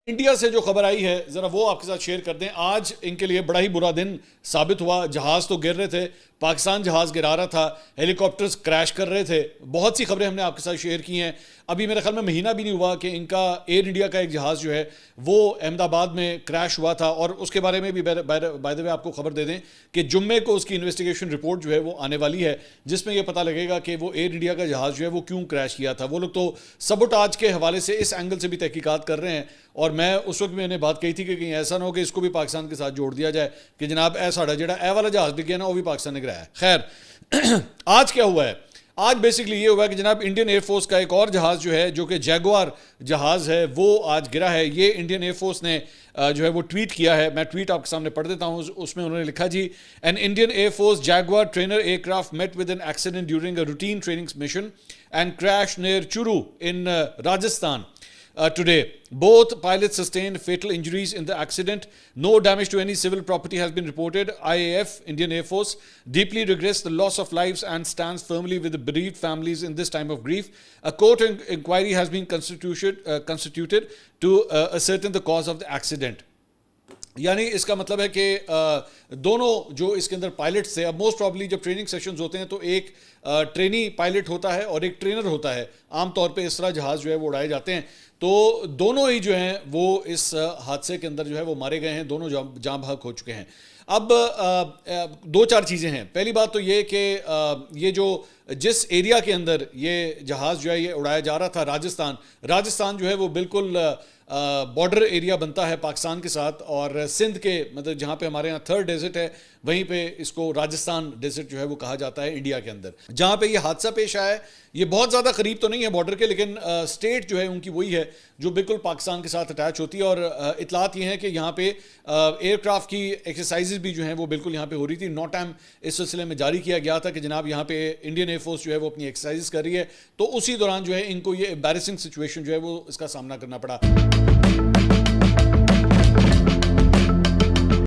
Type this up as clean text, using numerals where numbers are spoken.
India سے جو خبر آئی ہے ذرا وہ آپ کے ساتھ شیئر کر دیں. آج ان کے لیے بڑا ہی برا دن ثابت ہوا. جہاز تو گر رہے تھے, پاکستان جہاز گرا رہا تھا, ہیلی کاپٹرز کریش کر رہے تھے. بہت سی خبریں ہم نے آپ کے ساتھ شیئر کی ہیں. ابھی میرے خیال میں مہینہ بھی نہیں ہوا کہ ان کا ایئر انڈیا کا ایک جہاز جو ہے وہ احمد آباد میں کریش ہوا تھا, اور اس کے بارے میں بھی بائی دا وے آپ کو خبر دے دیں کہ جمعے کو اس کی انویسٹیگیشن رپورٹ جو ہے وہ آنے والی ہے, جس میں یہ پتہ لگے گا کہ وہ ایئر انڈیا کا جہاز جو ہے وہ کیوں کریش کیا تھا. وہ لوگ تو سبوٹاج کے حوالے سے اس اینگل سے بھی تحقیقات کر رہے ہیں, اور میں اس وقت میں نے بات کہی تھی کہ کہیں ایسا نہ ہو کہ اس کو بھی پاکستان کے ساتھ جوڑ دیا جائے کہ جناب اے ساڑا جڑا اے والا جہاز ڈگیا نا وہ بھی پاکستان نے گرایا ہے. خیر آج کیا ہوا ہے؟ آج بیسکلی یہ ہوا ہے کہ جناب انڈین ایئر فورس کا ایک اور جہاز جو ہے جو کہ جیگوار جہاز ہے وہ آج گرا ہے. یہ انڈین ایئر فورس نے جو ہے وہ ٹویٹ کیا ہے. میں ٹویٹ آپ کے سامنے پڑھ دیتا ہوں. اس میں انہوں نے لکھا جی, an Indian air force Jaguar trainer aircraft met with an accident during a routine training mission and crash near Churu in Rajasthan. Today, both pilots sustained fatal injuries in the accident. No damage to any civil property has been reported. IAF, Indian Air Force, deeply regrets the loss of lives and stands firmly with the bereaved families in this time of grief. A court inquiry has been constituted to ascertain the cause of the accident. یعنی اس کا مطلب ہے کہ دونوں جو اس کے اندر pilots تھے, اب موسٹ پرابلی جب ٹریننگ سیشنز ہوتے ہیں تو ایک ٹرینی پائلٹ ہوتا ہے اور ایک ٹرینر ہوتا ہے. عام طور پہ اس طرح جہاز جو ہے وہ اڑائے جاتے ہیں. تو دونوں ہی جو ہیں وہ اس حادثے کے اندر جو ہے وہ مارے گئے ہیں, دونوں جاں بحق ہو چکے ہیں. اب دو چار چیزیں ہیں. پہلی بات تو یہ کہ یہ جو جس ایریا کے اندر یہ جہاز جو ہے یہ اڑایا جا رہا تھا, راجستھان جو ہے وہ بالکل بارڈر ایریا بنتا ہے پاکستان کے ساتھ, اور سندھ کے مطلب جہاں پہ ہمارے یہاں تھرڈ ڈیزرٹ ہے وہیں پہ اس کو راجستھان ڈیزرٹ جو ہے وہ کہا جاتا ہے انڈیا کے اندر. جہاں پہ یہ حادثہ پیش آیا ہے یہ بہت زیادہ قریب تو نہیں ہے بارڈر کے, لیکن اسٹیٹ جو ہے ان کی وہی ہے جو بالکل پاکستان کے ساتھ اٹیچ ہوتی ہے. اور اطلاعات یہ ہیں کہ یہاں پہ ایئر کرافٹ کی ایکسرسائزز بھی جو ہیں وہ بالکل یہاں پہ ہو رہی تھی. نوٹائم اس سلسلے میں جاری کیا گیا تھا کہ جناب یہاں پہ انڈین ایئر فورس جو ہے وہ اپنی ایکسرسائزز کر رہی ہے, تو اسی دوران جو ہے ان کو یہ امبیرسنگ سچویشن جو ہے وہ اس کا سامنا کرنا پڑا.